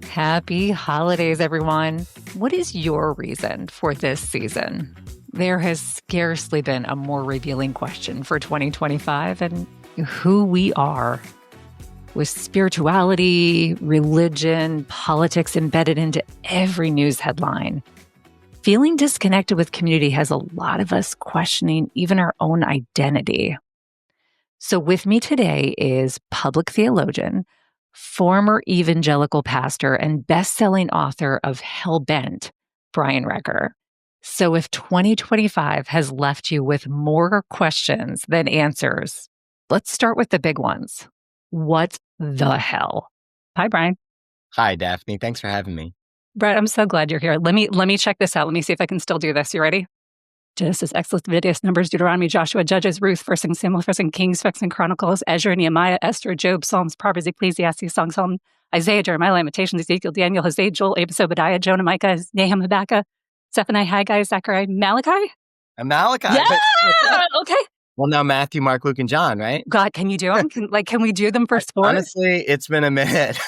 Happy holidays, everyone. What is your reason for this season? There has scarcely been a more revealing question for 2025 and who we are. With spirituality, religion, politics embedded into every news headline, feeling disconnected with community has a lot of us questioning even our own identity. So with me today is public theologian, former evangelical pastor, and best-selling author of Hellbent, Brian Recker. So if 2025 has left you with more questions than answers, let's start with the big ones. What the hell? Hi, Brian. Hi, Daphne. Thanks for having me. Brian, I'm so glad you're here. Let me check this out. Let me see if I can still do this. You ready? Genesis, Exodus, Leviticus, Numbers, Deuteronomy, Joshua, Judges, Ruth, 1 Samuel, 1 Kings, 2 Chronicles, Ezra, Nehemiah, Esther, Job, Psalms, Proverbs, Ecclesiastes, Songs, Psalm, Isaiah, Jeremiah, Lamentations, Ezekiel, Daniel, Hosea, Joel, Amos, Obadiah, Jonah, Micah, Nahum, Habakkuk, Zephaniah, Haggai, Zechariah, Malachi? Malachi. Yeah! Okay. Well, now Matthew, Mark, Luke, and John, right? God, can you do them? Can we do them for sport? Honestly, it's been a minute.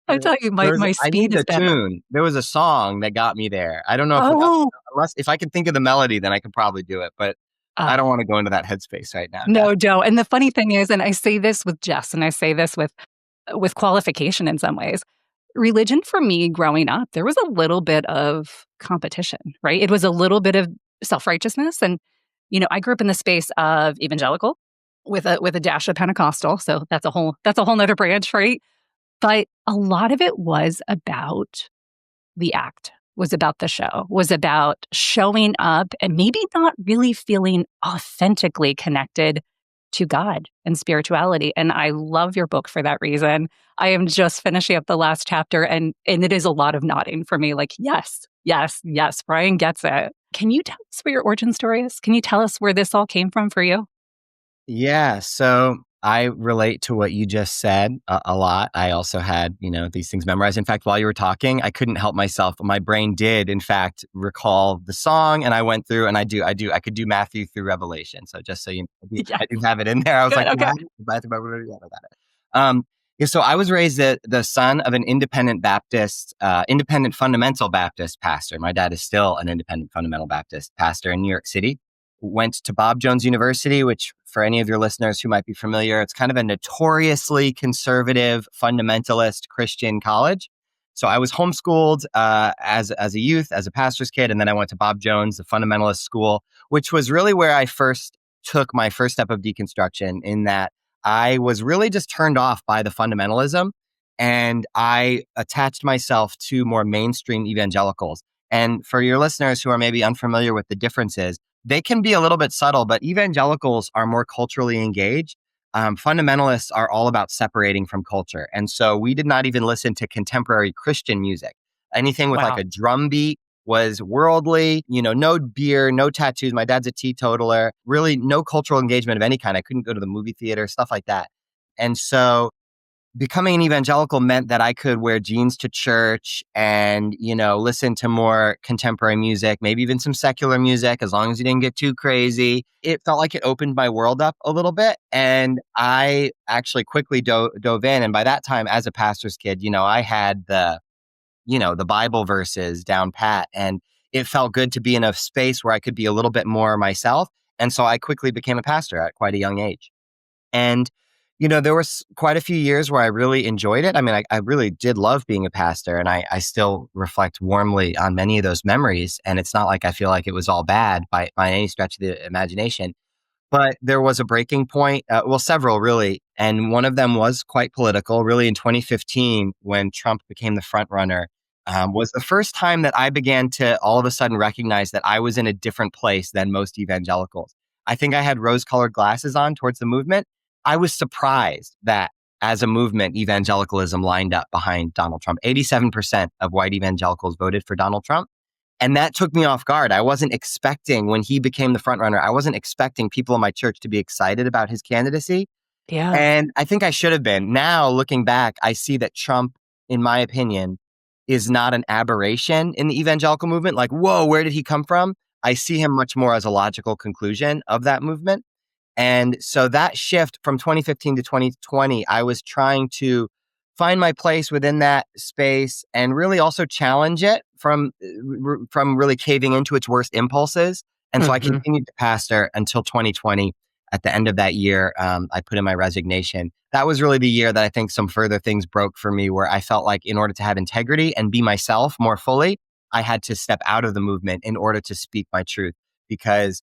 I tell you, my speed is better. Tune. There was a song that got me there. I don't know if I can think of the melody, then I could probably do it. But I don't want to go into that headspace right now. No, Joe. And the funny thing is, and I say this with Jess, and I say this with qualification in some ways, religion for me growing up, there was a little bit of competition, right? It was a little bit of self-righteousness. And, I grew up in the space of evangelical with a dash of Pentecostal. So that's a whole nother branch, right? But a lot of it was about the act, was about the show, was about showing up and maybe not really feeling authentically connected to God and spirituality. And I love your book for that reason. I am just finishing up the last chapter and it is a lot of nodding for me. Like, yes, Brian gets it. Can you tell us what your origin story is? Can you tell us where this all came from for you? Yeah. So I relate to what you just said a lot. I also had, these things memorized. In fact, while you were talking, I couldn't help myself. My brain did, in fact, recall the song, and I went through and I could do Matthew through Revelation. So just so you know, I do have it in there. I was Matthew, so I was raised the son of an independent fundamental Baptist pastor. My dad is still an independent fundamental Baptist pastor in New York City. Went to Bob Jones University, which for any of your listeners who might be familiar, it's kind of a notoriously conservative fundamentalist Christian college. So I was homeschooled as a youth, as a pastor's kid, and then I went to Bob Jones, the fundamentalist school, which was really where I first took my first step of deconstruction, in that I was really just turned off by the fundamentalism, and I attached myself to more mainstream evangelicals. And for your listeners who are maybe unfamiliar with the differences, they can be a little bit subtle, but evangelicals are more culturally engaged. Fundamentalists are all about separating from culture. And so we did not even listen to contemporary Christian music. Anything with like a drum beat was worldly, no beer, no tattoos. My dad's a teetotaler, really no cultural engagement of any kind. I couldn't go to the movie theater, stuff like that. And so becoming an evangelical meant that I could wear jeans to church and, listen to more contemporary music, maybe even some secular music, as long as you didn't get too crazy. It felt like it opened my world up a little bit. And I actually quickly dove in. And by that time, as a pastor's kid, I had the Bible verses down pat. And it felt good to be in a space where I could be a little bit more myself. And so I quickly became a pastor at quite a young age. And there was quite a few years where I really enjoyed it. I mean, I really did love being a pastor, and I still reflect warmly on many of those memories. And it's not like I feel like it was all bad by any stretch of the imagination. But there was a breaking point, several really. And one of them was quite political. Really in 2015, when Trump became the front runner, was the first time that I began to all of a sudden recognize that I was in a different place than most evangelicals. I think I had rose-colored glasses on towards the movement. I was surprised that as a movement, evangelicalism lined up behind Donald Trump. 87% of white evangelicals voted for Donald Trump. And that took me off guard. I wasn't expecting, when he became the front runner, I wasn't expecting people in my church to be excited about his candidacy. Yeah. And I think I should have been. Now, looking back, I see that Trump, in my opinion, is not an aberration in the evangelical movement. Like, whoa, where did he come from? I see him much more as a logical conclusion of that movement. And so that shift from 2015 to 2020, I was trying to find my place within that space and really also challenge it from really caving into its worst impulses. And so I continued to pastor until 2020. At the end of that year, I put in my resignation. That was really the year that I think some further things broke for me, where I felt like in order to have integrity and be myself more fully, I had to step out of the movement in order to speak my truth, because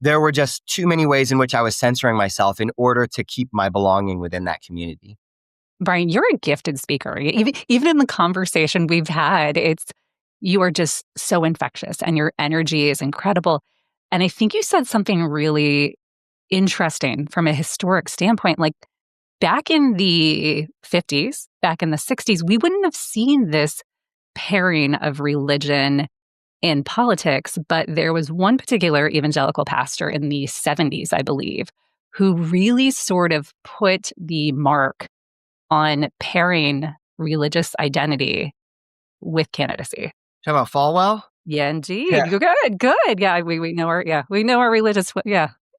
there were just too many ways in which I was censoring myself in order to keep my belonging within that community. Brian, you're a gifted speaker. Even in the conversation we've had, you are just so infectious and your energy is incredible. And I think you said something really interesting from a historic standpoint. Like back in the 50s, back in the 60s, we wouldn't have seen this pairing of religion and politics, but there was one particular evangelical pastor in the 70s, I believe, who really sort of put the mark on pairing religious identity with candidacy. Talking about Falwell? Yeah, indeed. Yeah. Good. Yeah, we know our religious,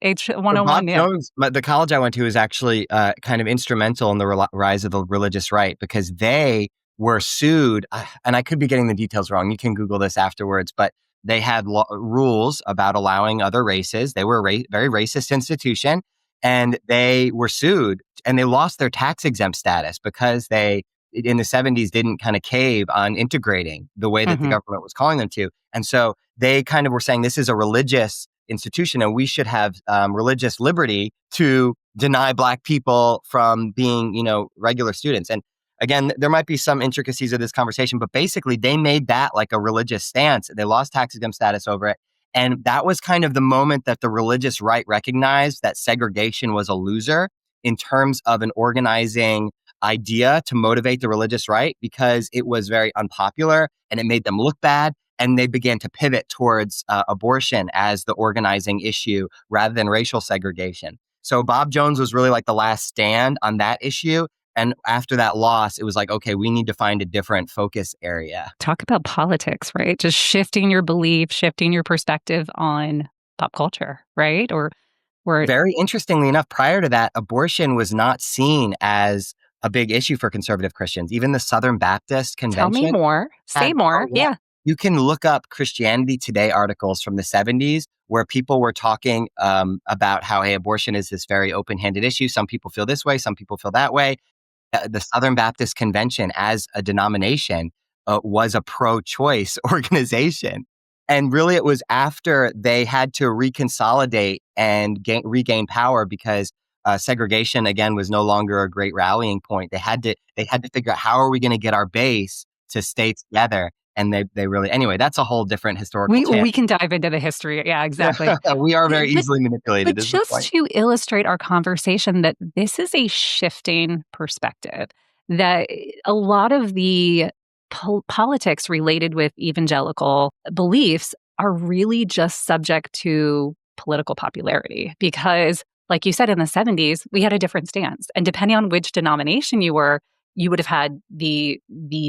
H 101. Bob Jones, the college I went to, was actually kind of instrumental in the rise of the religious right, because they were sued, and I could be getting the details wrong. You can Google this afterwards, but they had rules about allowing other races. They were a very racist institution, and they were sued, and they lost their tax exempt status because they, in the 70s, didn't kind of cave on integrating the way that the government was calling them to. And so they kind of were saying this is a religious institution and we should have religious liberty to deny Black people from being, regular students. And again, there might be some intricacies of this conversation, but basically they made that like a religious stance. They lost tax exempt status over it. And that was kind of the moment that the religious right recognized that segregation was a loser in terms of an organizing idea to motivate the religious right, because it was very unpopular and it made them look bad. And they began to pivot towards abortion as the organizing issue rather than racial segregation. So Bob Jones was really like the last stand on that issue. And after that loss, it was like, okay, we need to find a different focus area. Talk about politics, right? Just shifting your belief, shifting your perspective on pop culture, right? Or very interestingly enough, prior to that, abortion was not seen as a big issue for conservative Christians. Even the Southern Baptist Convention. Tell me more. Say more. Yeah. You can look up Christianity Today articles from the 70s where people were talking about how, hey, abortion is this very open-handed issue. Some people feel this way, some people feel that way. The Southern Baptist Convention as a denomination was a pro-choice organization. And really, it was after they had to reconsolidate and regain power because segregation, again, was no longer a great rallying point. They had to figure out, how are we going to get our base to stay together? And they really, anyway, that's a whole different historical We can dive into the history. Yeah, exactly. We are very easily manipulated. But just to illustrate our conversation, that this is a shifting perspective, that a lot of the politics related with evangelical beliefs are really just subject to political popularity. Because, like you said, in the 70s, we had a different stance. And depending on which denomination you were, you would have had the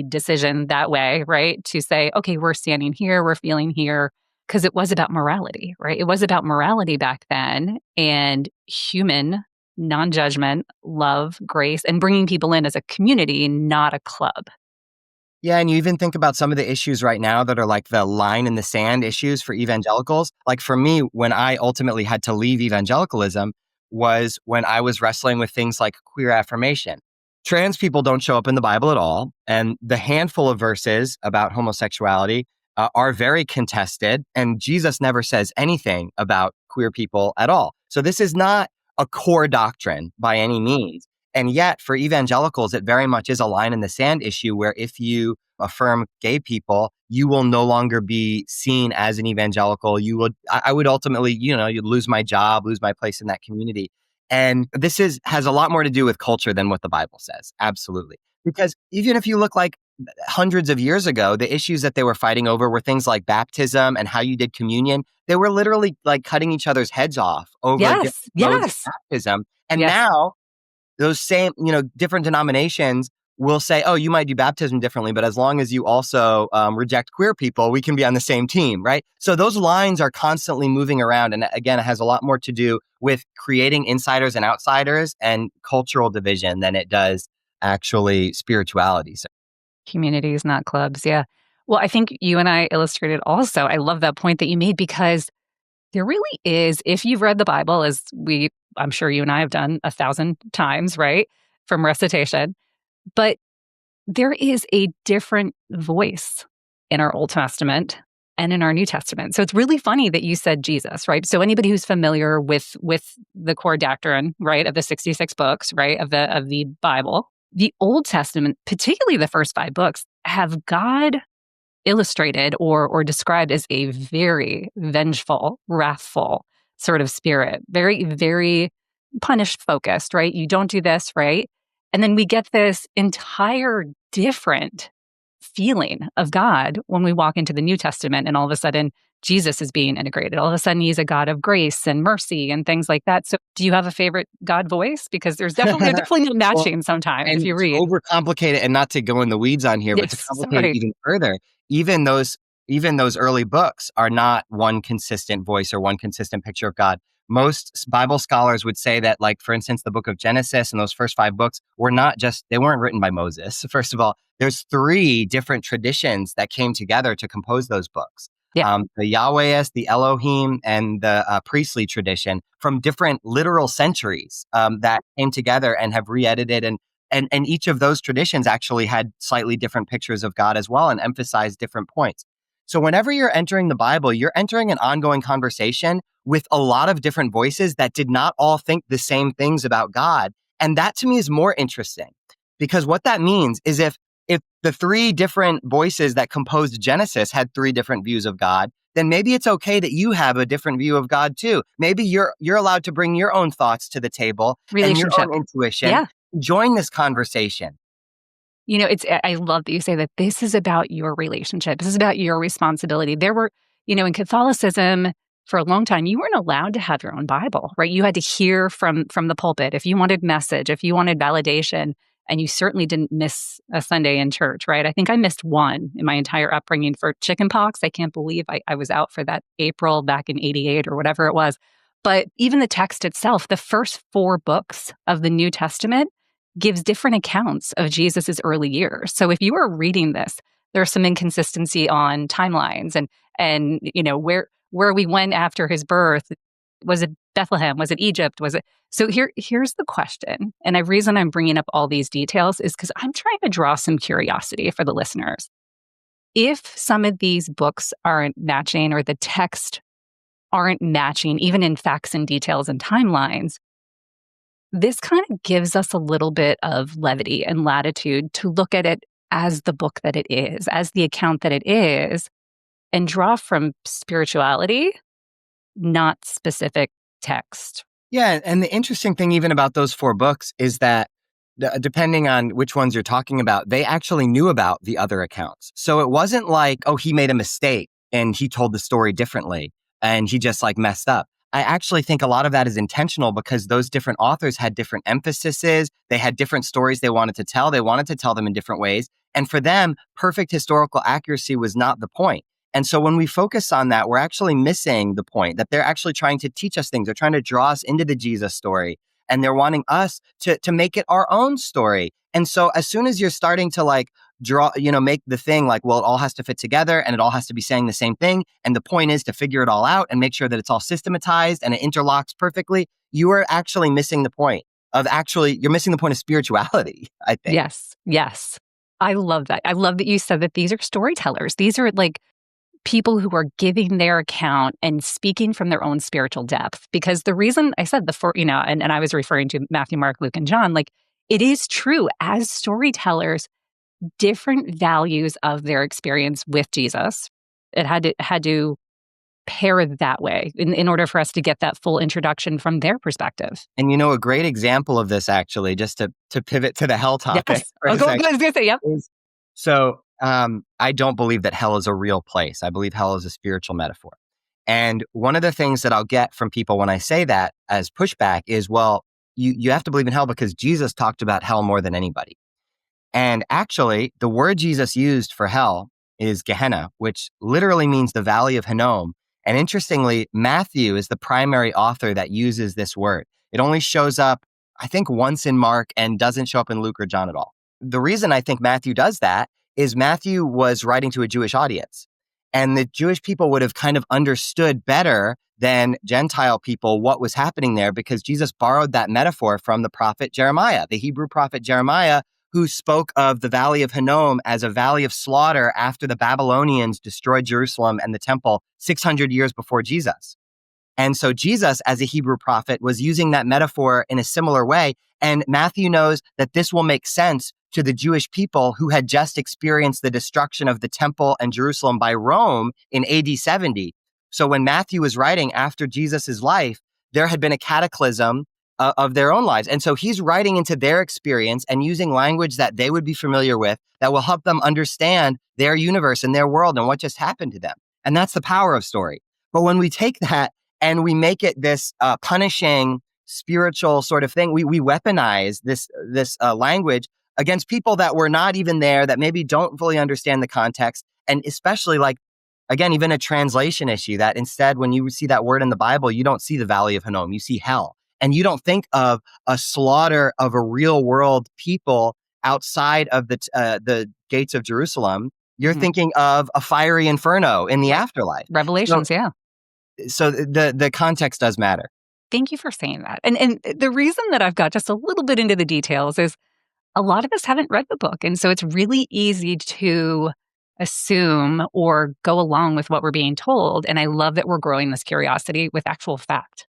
decision that way, right? To say, okay, we're standing here, we're feeling here, because it was about morality, right? It was about morality back then, and human non-judgment, love, grace, and bringing people in as a community, not a club. Yeah, and you even think about some of the issues right now that are like the line in the sand issues for evangelicals. Like for me, when I ultimately had to leave evangelicalism was when I was wrestling with things like queer affirmation. Trans people don't show up in the Bible at all. And the handful of verses about homosexuality are very contested. And Jesus never says anything about queer people at all. So this is not a core doctrine by any means. And yet for evangelicals, it very much is a line in the sand issue where if you affirm gay people, you will no longer be seen as an evangelical. I would ultimately, you'd lose my job, lose my place in that community. And this has a lot more to do with culture than what the Bible says. Absolutely. Because even if you look like hundreds of years ago, the issues that they were fighting over were things like baptism and how you did communion. They were literally like cutting each other's heads off over baptism. And now those same, different denominations will say, oh, you might do baptism differently, but as long as you also reject queer people, we can be on the same team, right? So those lines are constantly moving around. And again, it has a lot more to do with creating insiders and outsiders and cultural division than it does actually spirituality. So, Communities, not clubs. Yeah. Well, I think you and I illustrated also. I love that point that you made because there really is, if you've read the Bible, I'm sure you and I have done 1,000 times, right? From recitation, but there is a different voice in our Old Testament and in our New Testament. So it's really funny that you said Jesus, right? So anybody who's familiar with the core doctrine, right, of the 66 books, right, of the Bible, the Old Testament, particularly the first 5 books, have God illustrated or described as a very vengeful, wrathful sort of spirit, very, very punish focused, right? You don't do this, right? And then we get this entire different feeling of God when we walk into the New Testament, and all of a sudden Jesus is being integrated. All of a sudden he's a God of grace and mercy and things like that. So do you have a favorite God voice? Because they're definitely not well, matching sometimes if and you to read. overcomplicate it, and not to go in the weeds on here, but to Yes, complicate it sorry. even further, even those even those early books are not one consistent voice or one consistent picture of God. Most Bible scholars would say that, like, for instance, the book of Genesis and those first 5 books they weren't written by Moses. First of all, there's 3 different traditions that came together to compose those books. Yeah. The Yahwehist, the Elohim, and the priestly tradition from different literal centuries that came together and have re-edited. And each of those traditions actually had slightly different pictures of God as well and emphasized different points. So whenever you're entering the Bible, you're entering an ongoing conversation with a lot of different voices that did not all think the same things about God. And that to me is more interesting, because what that means is if the 3 different voices that composed Genesis had 3 different views of God, then maybe it's okay that you have a different view of God too. Maybe you're allowed to bring your own thoughts to the table and your Relationship. own intuition. Yeah. Join this conversation. I love that you say that this is about your relationship. This is about your responsibility. There were, in Catholicism for a long time, you weren't allowed to have your own Bible, right? You had to hear from the pulpit if you wanted message, if you wanted validation, and you certainly didn't miss a Sunday in church, right? I think I missed one in my entire upbringing for chickenpox. I can't believe I was out for that April back in '88 or whatever it was. But even the text itself, the first 4 books of the New Testament gives different accounts of Jesus's early years. So if you were reading this, there's some inconsistency on timelines and where we went after his birth. Was it Bethlehem? Was it Egypt? Was it? So here's the question. And the reason I'm bringing up all these details is because I'm trying to draw some curiosity for the listeners. If some of these books aren't matching or the text aren't matching, even in facts and details and timelines, this kind of gives us a little bit of levity and latitude to look at it as the book that it is, as the account that it is, and draw from spirituality, not specific text. Yeah, and the interesting thing even about those 4 books is that depending on which ones you're talking about, they actually knew about the other accounts. So it wasn't like, oh, he made a mistake and he told the story differently and he just like messed up. I actually think a lot of that is intentional because those different authors had different emphases. They had different stories they wanted to tell. They wanted to tell them in different ways. And for them, perfect historical accuracy was not the point. And so when we focus on that, we're actually missing the point that they're actually trying to teach us things. They're trying to draw us into the Jesus story, and they're wanting us to make it our own story. And so as soon as you're starting to like draw, make the thing like, well, it all has to fit together and it all has to be saying the same thing. And the point is to figure it all out and make sure that it's all systematized and it interlocks perfectly. You are actually missing the point you're missing the point of spirituality, I think. Yes. I love that. I love that you said that these are storytellers. These are like people who are giving their account and speaking from their own spiritual depth. Because the reason I said and I was referring to Matthew, Mark, Luke, and John, like it is true as storytellers, different values of their experience with Jesus. It had to pair that way in order for us to get that full introduction from their perspective. And a great example of this, actually, just to pivot to the hell topic. Yes. For a second, I was going to say, yep. So I don't believe that hell is a real place. I believe hell is a spiritual metaphor. And one of the things that I'll get from people when I say that as pushback is, well, you have to believe in hell because Jesus talked about hell more than anybody. And actually, the word Jesus used for hell is Gehenna, which literally means the valley of Hinnom. And interestingly, Matthew is the primary author that uses this word. It only shows up I think once in Mark and doesn't show up in Luke or John at all. The reason I think Matthew does that is Matthew was writing to a Jewish audience, and the Jewish people would have kind of understood better than Gentile people what was happening there, because Jesus borrowed that metaphor from the prophet Jeremiah, the Hebrew prophet Jeremiah, who spoke of the Valley of Hinnom as a valley of slaughter after the Babylonians destroyed Jerusalem and the temple 600 years before Jesus. And so Jesus, as a Hebrew prophet, was using that metaphor in a similar way. And Matthew knows that this will make sense to the Jewish people who had just experienced the destruction of the temple and Jerusalem by Rome in AD 70. So when Matthew was writing after Jesus's life, there had been a cataclysm of their own lives. And so he's writing into their experience and using language that they would be familiar with that will help them understand their universe and their world and what just happened to them. And that's the power of story. But when we take that and we make it this punishing spiritual sort of thing, we weaponize this language against people that were not even there, that maybe don't fully understand the context. And especially, like, again, even a translation issue, that instead, when you see that word in the Bible, you don't see the Valley of Hinnom, you see hell. And you don't think of a slaughter of a real world people outside of the gates of Jerusalem. You're thinking of a fiery inferno in the afterlife. Revelations, yeah. So the context does matter. Thank you for saying that. And the reason that I've got just a little bit into the details is a lot of us haven't read the book. And so it's really easy to assume or go along with what we're being told. And I love that we're growing this curiosity with actual fact.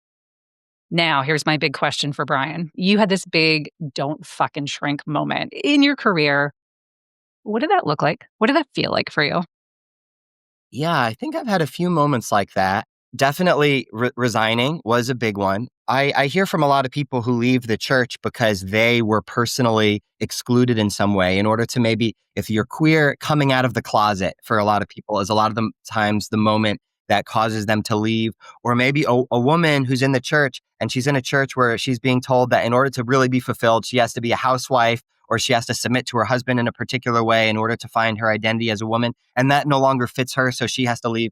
Now, here's my big question for Brian. You had this big don't fucking shrink moment in your career. What did that look like? What did that feel like for you? Yeah, I think I've had a few moments like that. Definitely resigning was a big one. I hear from a lot of people who leave the church because they were personally excluded in some way, in order to maybe, if you're queer, coming out of the closet for a lot of people is a lot of the times the moment that causes them to leave. Or maybe a woman who's in the church and she's in a church where she's being told that in order to really be fulfilled, she has to be a housewife, or she has to submit to her husband in a particular way in order to find her identity as a woman. And that no longer fits her, so she has to leave.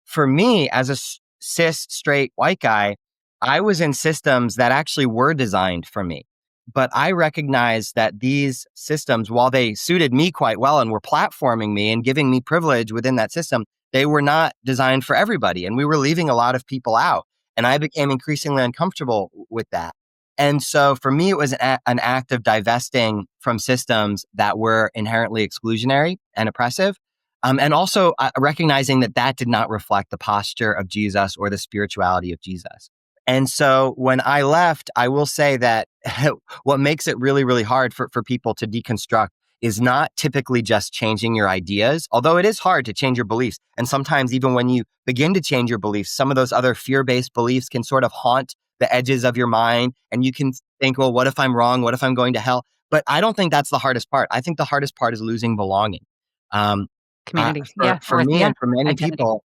For me, as a cis, straight, white guy, I was in systems that actually were designed for me. But I recognized that these systems, while they suited me quite well and were platforming me and giving me privilege within that system, they were not designed for everybody. And we were leaving a lot of people out. And I became increasingly uncomfortable with that. And so for me, it was an act of divesting from systems that were inherently exclusionary and oppressive. And also recognizing that that did not reflect the posture of Jesus or the spirituality of Jesus. And so when I left, I will say that what makes it really, really hard for people to deconstruct is not typically just changing your ideas, although it is hard to change your beliefs. And sometimes even when you begin to change your beliefs, some of those other fear-based beliefs can sort of haunt the edges of your mind. And you can think, well, what if I'm wrong? What if I'm going to hell? But I don't think that's the hardest part. I think the hardest part is losing belonging. Community. For me and for many identity. people,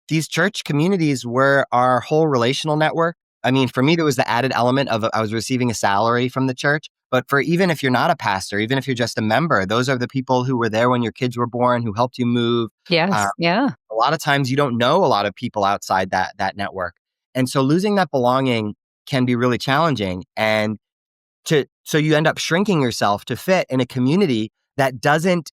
these church communities were our whole relational network. I mean, for me, there was the added element of I was receiving a salary from the church. But for even if you're not a pastor, even if you're just a member, those are the people who were there when your kids were born, who helped you move. Yes. Yeah. A lot of times you don't know a lot of people outside that network. And so losing that belonging can be really challenging. And so you end up shrinking yourself to fit in a community that doesn't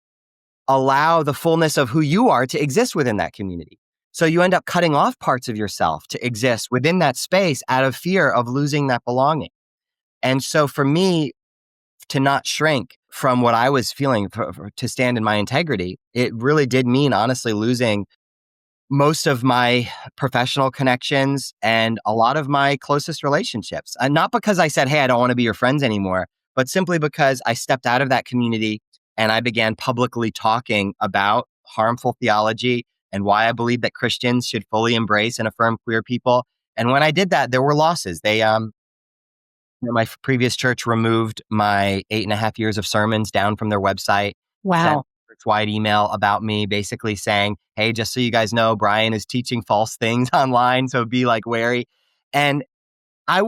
allow the fullness of who you are to exist within that community. So you end up cutting off parts of yourself to exist within that space out of fear of losing that belonging. And so for me, to not shrink from what I was feeling, to stand in my integrity, it really did mean honestly losing most of my professional connections and a lot of my closest relationships. And not because I said, hey, I don't want to be your friends anymore, but simply because I stepped out of that community and I began publicly talking about harmful theology and why I believe that Christians should fully embrace and affirm queer people. And when I did that, there were losses. My previous church removed my 8.5 years of sermons down from their website. Wow. Sent a church-wide email about me, basically saying, hey, just so you guys know, Brian is teaching false things online, so be wary. And it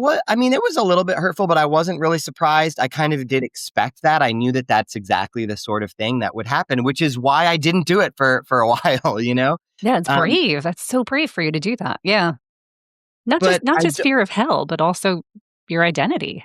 was a little bit hurtful, but I wasn't really surprised. I kind of did expect that. I knew that that's exactly the sort of thing that would happen, which is why I didn't do it for a while, Yeah, it's brave. That's so brave for you to do that. Yeah. Not just fear of hell, but also your identity.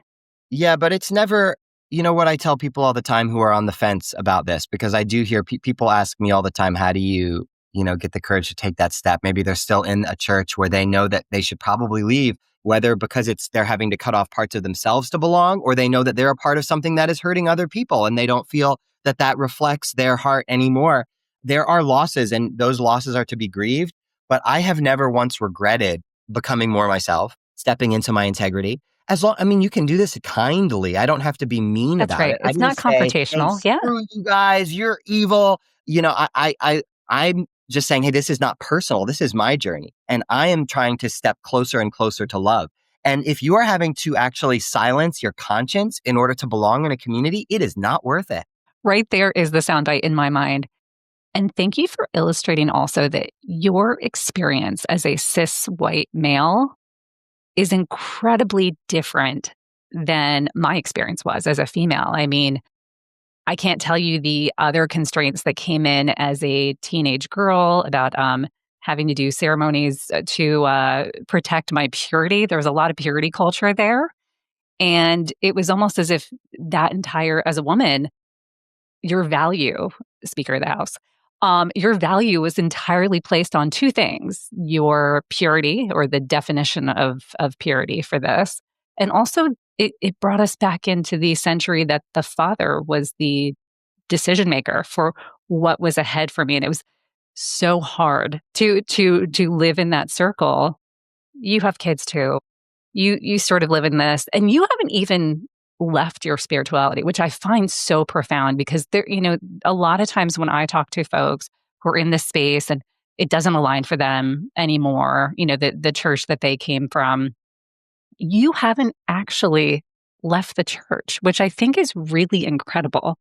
Yeah, but it's never, you know what I tell people all the time who are on the fence about this, because I do hear people ask me all the time, how do you, get the courage to take that step? Maybe they're still in a church where they know that they should probably leave, whether because they're having to cut off parts of themselves to belong, or they know that they're a part of something that is hurting other people and they don't feel that that reflects their heart anymore. There are losses and those losses are to be grieved, but I have never once regretted becoming more myself, stepping into my integrity. You can do this kindly. I don't have to be mean That's about right. it. I It's didn't not say, "Hey, confrontational. Yeah. screw you guys, you're evil." I'm just saying, "Hey, this is not personal. This is my journey, and I am trying to step closer and closer to love." And if you are having to actually silence your conscience in order to belong in a community, it is not worth it. Right there is the soundbite in my mind. And thank you for illustrating also that your experience as a cis white male is incredibly different than my experience was as a female. I mean, I can't tell you the other constraints that came in as a teenage girl about having to do ceremonies to protect my purity. There was a lot of purity culture there. And it was almost as if as a woman, your value, Speaker of the House, your value was entirely placed on two things: your purity, or the definition of purity for this, and also it brought us back into the century that the father was the decision maker for what was ahead for me, and it was so hard to live in that circle. You have kids too. You sort of live in this, and you haven't even left your spirituality, which I find so profound, because a lot of times when I talk to folks who are in this space and it doesn't align for them anymore, the church that they came from, you haven't actually left the church, which I think is really incredible.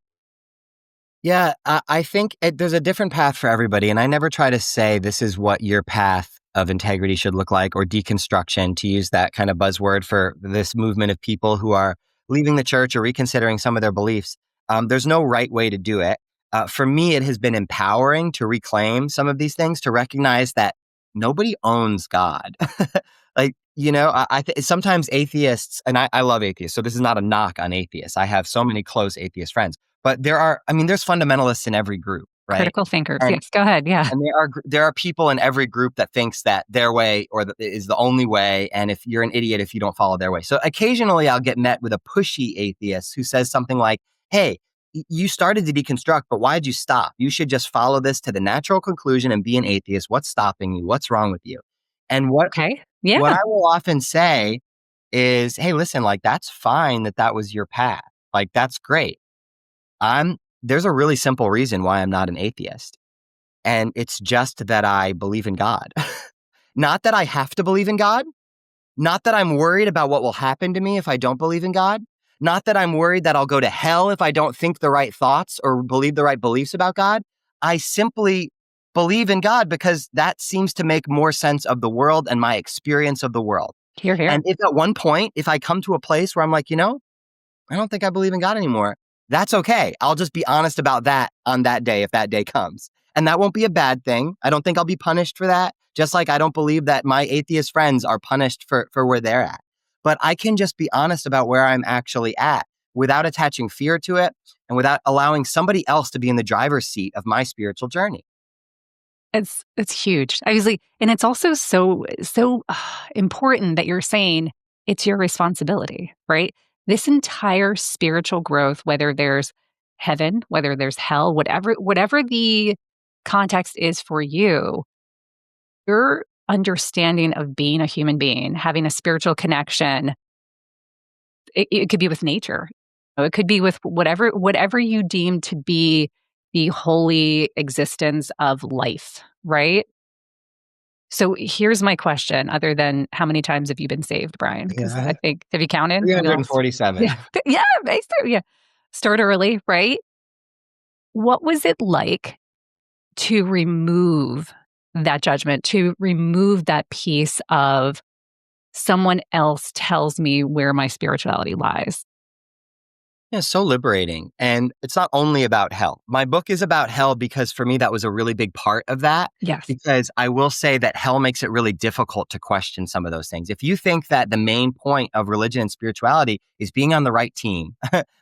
Yeah, I think there's a different path for everybody. And I never try to say this is what your path of integrity should look like, or deconstruction, to use that kind of buzzword for this movement of people who are leaving the church or reconsidering some of their beliefs. There's no right way to do it. For me, it has been empowering to reclaim some of these things, to recognize that nobody owns God. Sometimes atheists, and I love atheists, so this is not a knock on atheists. I have so many close atheist friends. But there's fundamentalists in every group, right? Critical thinkers. And Yes, go ahead. Yeah. and there are people in every group that thinks that their way is the only way, and if you're an idiot if you don't follow their way. So occasionally I'll get met with a pushy atheist who says something like, "Hey, you started to deconstruct, but why'd you stop? You should just follow this to the natural conclusion and be an atheist. What's stopping you? What's wrong with you?" And Okay. what Yeah. I will often say is, "Hey, listen, like, that's fine that was your path. Like, that's great. There's a really simple reason why I'm not an atheist. And it's just that I believe in God. Not that I have to believe in God. Not that I'm worried about what will happen to me if I don't believe in God. Not that I'm worried that I'll go to hell if I don't think the right thoughts or believe the right beliefs about God. I simply believe in God because that seems to make more sense of the world and my experience of the world. Here, here. And if at one point, if I come to a place where I'm like, I don't think I believe in God anymore, that's okay. I'll just be honest about that on that day if that day comes. And that won't be a bad thing. I don't think I'll be punished for that. Just like I don't believe that my atheist friends are punished for where they're at. But I can just be honest about where I'm actually at without attaching fear to it and without allowing somebody else to be in the driver's seat of my spiritual journey. It's huge. Obviously, and it's also so important that you're saying it's your responsibility, right? This entire spiritual growth, whether there's heaven, whether there's hell, whatever the context is for you, your understanding of being a human being, having a spiritual connection, it could be with nature. It could be with whatever you deem to be the holy existence of life, right? So here's my question, other than how many times have you been saved, Brian? Because I Yeah. think, have you counted? Have you lost? 347. Yeah. Yeah. Basically, yeah. Start early, right? What was it like to remove that judgment, to remove that piece of someone else tells me where my spirituality lies? Yeah, so liberating. And it's not only about hell. My book is about hell because for me, that was a really big part of that. Yes. Because I will say that hell makes it really difficult to question some of those things. If you think that the main point of religion and spirituality is being on the right team,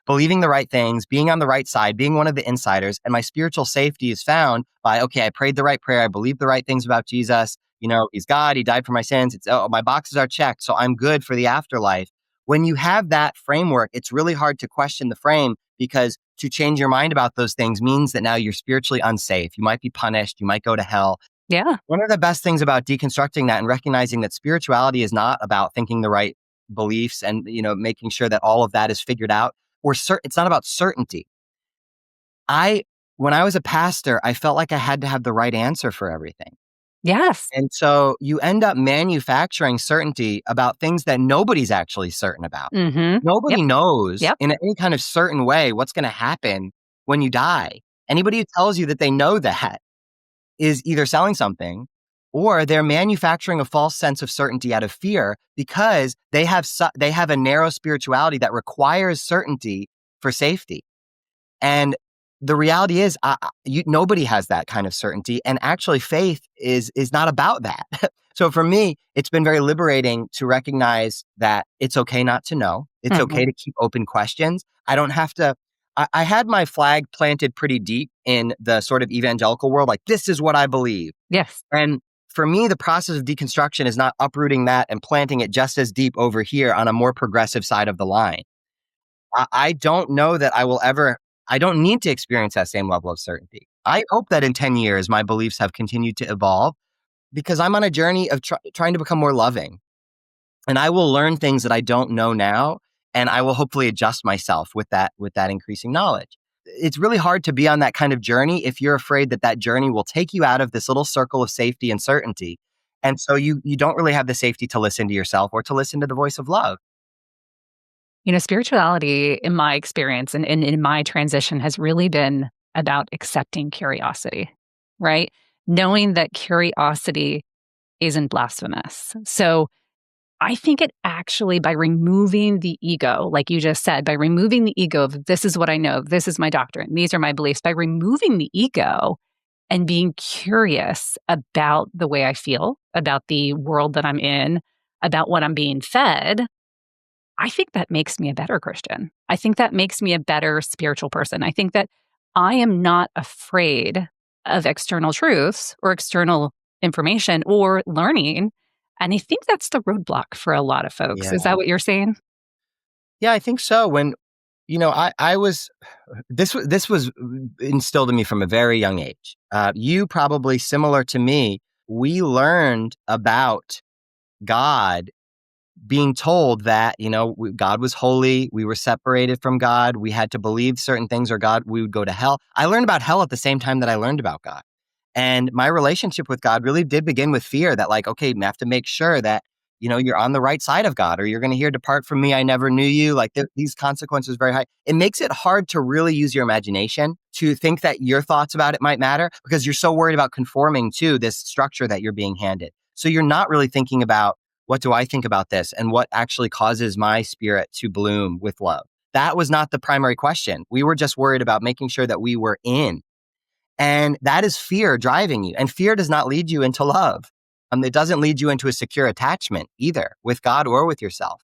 believing the right things, being on the right side, being one of the insiders, and my spiritual safety is found by, okay, I prayed the right prayer, I believe the right things about Jesus, he's God, he died for my sins, my boxes are checked, so I'm good for the afterlife. When you have that framework, it's really hard to question the frame because to change your mind about those things means that now you're spiritually unsafe. You might be punished. You might go to hell. Yeah. One of the best things about deconstructing that and recognizing that spirituality is not about thinking the right beliefs and, making sure that all of that is figured out it's not about certainty. When I was a pastor, I felt like I had to have the right answer for everything. Yes. And so you end up manufacturing certainty about things that nobody's actually certain about. Mm-hmm. Nobody Yep. knows Yep. in any kind of certain way what's going to happen when you die. Anybody who tells you that they know that is either selling something or they're manufacturing a false sense of certainty out of fear because they have a narrow spirituality that requires certainty for safety. And the reality is, nobody has that kind of certainty. And actually, faith is not about that. So for me, it's been very liberating to recognize that it's okay not to know. It's Mm-hmm. okay to keep open questions. I don't have to. I had my flag planted pretty deep in the sort of evangelical world, like this is what I believe. Yes. And for me, the process of deconstruction is not uprooting that and planting it just as deep over here on a more progressive side of the line. I don't know that I don't need to experience that same level of certainty. I hope that in 10 years, my beliefs have continued to evolve because I'm on a journey of trying to become more loving. And I will learn things that I don't know now, and I will hopefully adjust myself with that increasing knowledge. It's really hard to be on that kind of journey if you're afraid that journey will take you out of this little circle of safety and certainty. And so you don't really have the safety to listen to yourself or to listen to the voice of love. Spirituality, in my experience and in my transition, has really been about accepting curiosity, right? Knowing that curiosity isn't blasphemous. So I think it actually, by removing the ego, like you just said, by removing the ego of this is what I know, this is my doctrine, these are my beliefs, by removing the ego and being curious about the way I feel, about the world that I'm in, about what I'm being fed, I think that makes me a better Christian. I think that makes me a better spiritual person. I think that I am not afraid of external truths or external information or learning. And I think that's the roadblock for a lot of folks. Yeah. Is that what you're saying? Yeah, I think so. When, I was, this was instilled in me from a very young age. You probably similar to me, we learned about God being told that, God was holy. We were separated from God. We had to believe certain things or we would go to hell. I learned about hell at the same time that I learned about God. And my relationship with God really did begin with fear that okay, I have to make sure that, you're on the right side of God or you're going to hear depart from me. I never knew you. Like these consequences very high. It makes it hard to really use your imagination to think that your thoughts about it might matter because you're so worried about conforming to this structure that you're being handed. So you're not really thinking about what do I think about this and what actually causes my spirit to bloom with love. That was not the primary question. We were just worried about making sure that we were in. And that is fear driving you. And fear does not lead you into love. It doesn't lead you into a secure attachment either with God or with yourself.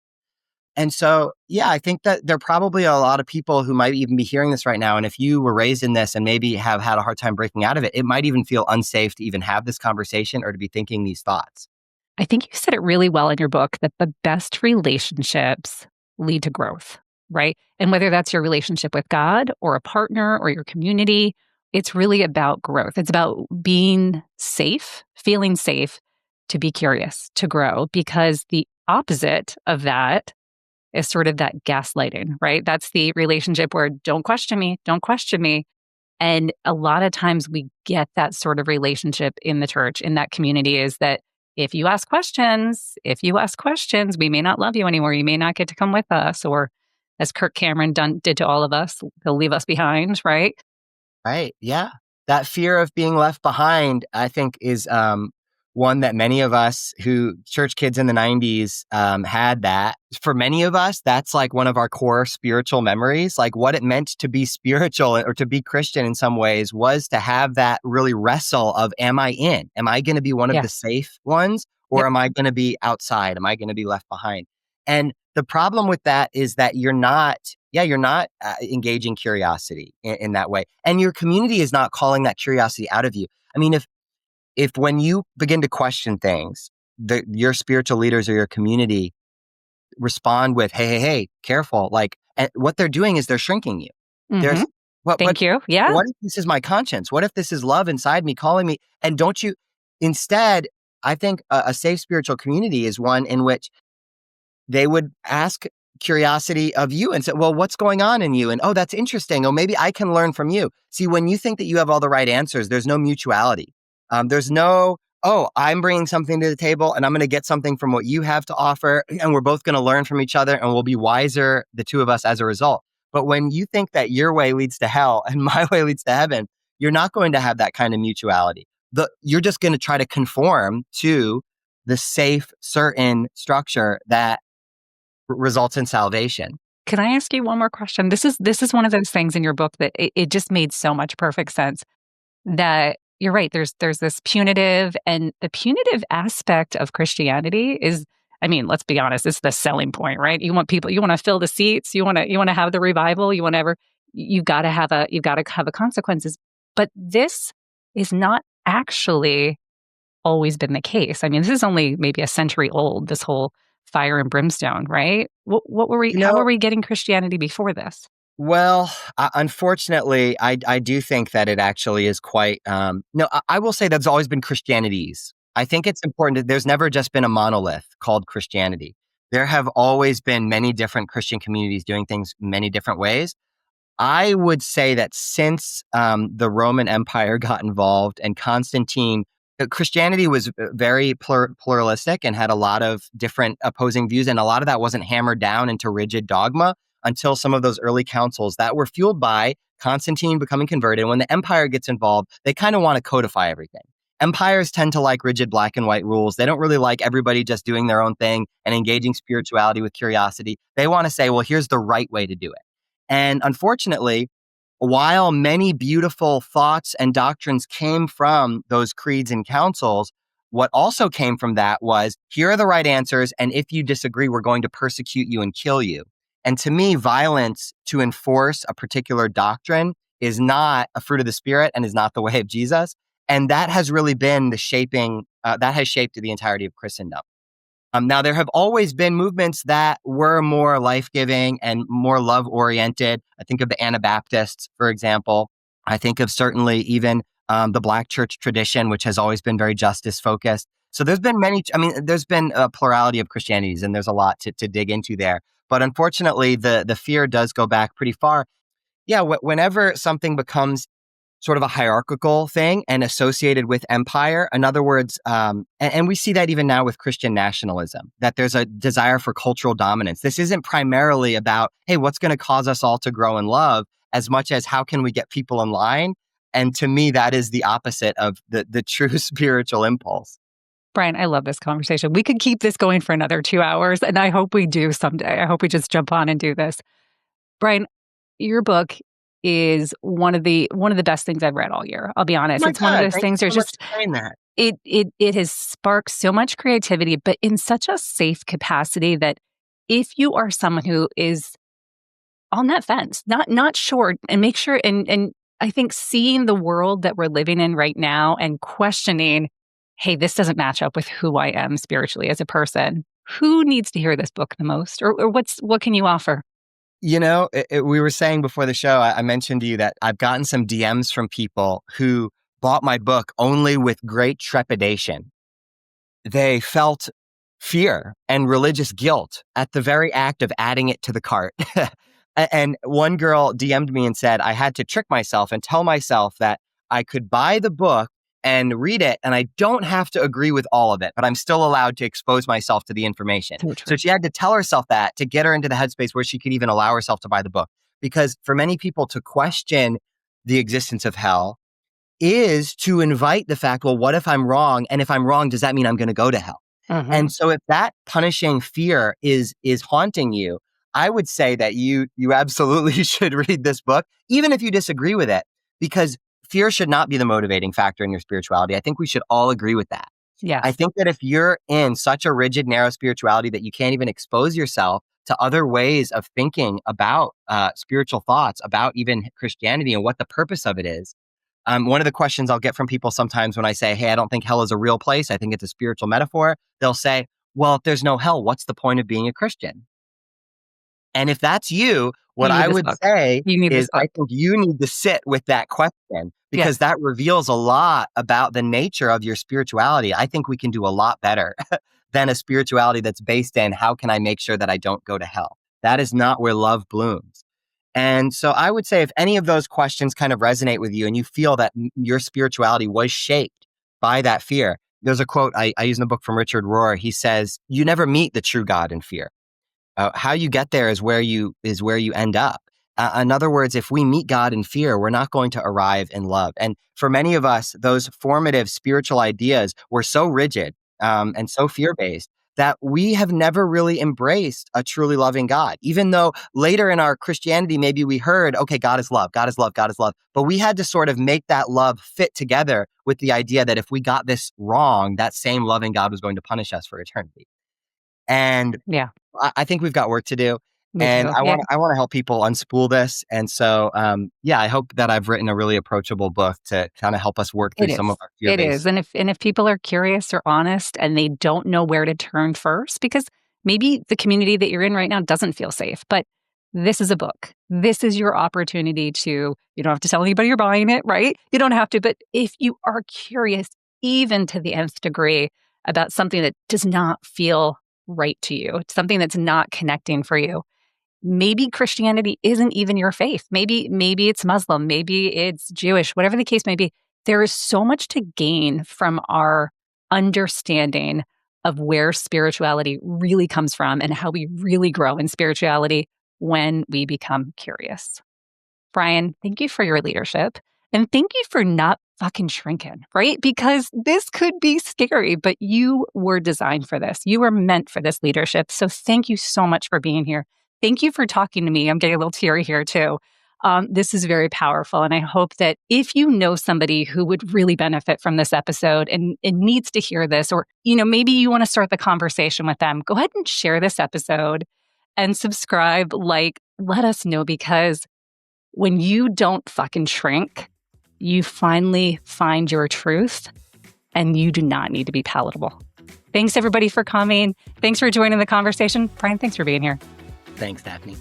And so, yeah, I think that there are probably a lot of people who might even be hearing this right now. And if you were raised in this and maybe have had a hard time breaking out of it, it might even feel unsafe to even have this conversation or to be thinking these thoughts. I think you said it really well in your book that the best relationships lead to growth, right? And whether that's your relationship with God or a partner or your community, it's really about growth. It's about being safe, feeling safe to be curious, to grow, because the opposite of that is sort of that gaslighting, right? That's the relationship where don't question me, don't question me. And a lot of times we get that sort of relationship in the church, in that community, is that if you ask questions, we may not love you anymore. You may not get to come with us. Or as Kirk Cameron did to all of us, he'll leave us behind, right? Right. Yeah. That fear of being left behind, I think, is one that many of us who church kids in the 90s had that. For many of us, that's like one of our core spiritual memories. Like what it meant to be spiritual or to be Christian in some ways was to have that really wrestle of, am I in? Am I going to be one of the Yes. safe ones? Or Yep. am I going to be outside? Am I going to be left behind? And the problem with that is that you're not engaging curiosity in that way. And your community is not calling that curiosity out of you. I mean, if when you begin to question things, your spiritual leaders or your community respond with, hey, careful. Like, and what they're doing is they're shrinking you. Mm-hmm. There's but Thank you. Yeah. what if this is my conscience? What if this is love inside me calling me? And don't you, instead, I think a safe spiritual community is one in which they would ask curiosity of you and say, well, what's going on in you? And, oh, that's interesting. Oh, maybe I can learn from you. See, when you think that you have all the right answers, there's no mutuality. There's no, oh, I'm bringing something to the table and I'm going to get something from what you have to offer. And we're both going to learn from each other and we'll be wiser, the two of us, as a result. But when you think that your way leads to hell and my way leads to heaven, you're not going to have that kind of mutuality. You're just going to try to conform to the safe, certain structure that results in salvation. Can I ask you one more question? This is one of those things in your book that it just made so much perfect sense, that you're right. There's this punitive, and the punitive aspect of Christianity is, I mean, let's be honest, it's the selling point, right? You want to fill the seats, you want to have the revival, you've got to have a consequences. But this is not actually always been the case. I mean, this is only maybe a century old, this whole fire and brimstone, right? What were we, how were we getting Christianity before this? Well, unfortunately, I do think that it actually is quite, no, I will say that's always been Christianities. I think it's important that there's never just been a monolith called Christianity. There have always been many different Christian communities doing things many different ways. I would say that since the Roman Empire got involved and Constantine, Christianity was very pluralistic and had a lot of different opposing views. And a lot of that wasn't hammered down into rigid dogma until some of those early councils that were fueled by Constantine becoming converted. When the empire gets involved, they kind of want to codify everything. Empires tend to like rigid black and white rules. They don't really like everybody just doing their own thing and engaging spirituality with curiosity. They want to say, well, here's the right way to do it. And unfortunately, while many beautiful thoughts and doctrines came from those creeds and councils, what also came from that was, here are the right answers, and if you disagree, we're going to persecute you and kill you. And to me, violence to enforce a particular doctrine is not a fruit of the Spirit and is not the way of Jesus. And that has really been the shaping, that has shaped the entirety of Christendom. Now, there have always been movements that were more life-giving and more love-oriented. I think of the Anabaptists, for example. I think of certainly even the Black church tradition, which has always been very justice-focused. So there's been there's been a plurality of Christianities, and there's a lot to dig into there. But unfortunately, the fear does go back pretty far. Yeah, whenever something becomes sort of a hierarchical thing and associated with empire. In other words, and we see that even now with Christian nationalism, that there's a desire for cultural dominance. This isn't primarily about, hey, what's going to cause us all to grow in love, as much as how can we get people in line? And to me, that is the opposite of the true spiritual impulse. Brian, I love this conversation. We could keep this going for another 2 hours, and I hope we do someday. I hope we just jump on and do this. Brian, your book is one of the best things I've read all year. I'll be honest. Oh my It's one of God, those thank things. you There's so much just for saying that. it has sparked so much creativity, but in such a safe capacity that if you are someone who is on that fence, not sure, and make sure, and I think seeing the world that we're living in right now and questioning, hey, this doesn't match up with who I am spiritually as a person. Who needs to hear this book the most, or what can you offer? You know, we were saying before the show, I mentioned to you that I've gotten some DMs from people who bought my book only with great trepidation. They felt fear and religious guilt at the very act of adding it to the cart. And one girl DM'd me and said, I had to trick myself and tell myself that I could buy the book and read it, and I don't have to agree with all of it, but I'm still allowed to expose myself to the information. So true. So she had to tell herself that to get her into the headspace where she could even allow herself to buy the book. Because for many people to question the existence of hell is to invite the fact, well, what if I'm wrong? And if I'm wrong, does that mean I'm going to go to hell? And so if that punishing fear is haunting you, I would say that you absolutely should read this book, even if you disagree with it, because fear should not be the motivating factor in your spirituality. I think we should all agree with that. Yes. I think that if you're in such a rigid, narrow spirituality that you can't even expose yourself to other ways of thinking about spiritual thoughts, about even Christianity and what the purpose of it is. One of the questions I'll get from people sometimes when I say, hey, I don't think hell is a real place, I think it's a spiritual metaphor, they'll say, well, if there's no hell, what's the point of being a Christian? And if that's you, what I would say is I think you need to sit with that question, because that reveals a lot about the nature of your spirituality. I think we can do a lot better than a spirituality that's based in how can I make sure that I don't go to hell? That is not where love blooms. And so I would say if any of those questions kind of resonate with you and you feel that your spirituality was shaped by that fear, there's a quote I use in the book from Richard Rohr. He says, you never meet the true God in fear. How you get there is where you end up. In other words, if we meet God in fear, we're not going to arrive in love. And for many of us, those formative spiritual ideas were so rigid and so fear-based that we have never really embraced a truly loving God. Even though later in our Christianity, maybe we heard, okay, God is love, God is love, God is love. But we had to sort of make that love fit together with the idea that if we got this wrong, that same loving God was going to punish us for eternity. And I think we've got work to do. And I want to help people unspool this. And so, I hope that I've written a really approachable book to kind of help us work through some of our fear. It is. And if people are curious or honest and they don't know where to turn first, because maybe the community that you're in right now doesn't feel safe, but this is a book. This is your opportunity to, you don't have to tell anybody you're buying it, right? You don't have to. But if you are curious, even to the nth degree, about something that does not feel right to you, something that's not connecting for you, maybe Christianity isn't even your faith. Maybe it's Muslim, maybe it's Jewish, whatever the case may be. There is so much to gain from our understanding of where spirituality really comes from and how we really grow in spirituality when we become curious. Brian, thank you for your leadership. And thank you for not fucking shrinking, right? Because this could be scary, but you were designed for this. You were meant for this leadership. So thank you so much for being here. Thank you for talking to me. I'm getting a little teary here too. This is very powerful. And I hope that if you know somebody who would really benefit from this episode and needs to hear this, or, maybe you want to start the conversation with them, go ahead and share this episode and subscribe, let us know, because when you don't fucking shrink, you finally find your truth and you do not need to be palatable. Thanks everybody for coming. Thanks for joining the conversation. Brian, thanks for being here. Thanks, Daphne.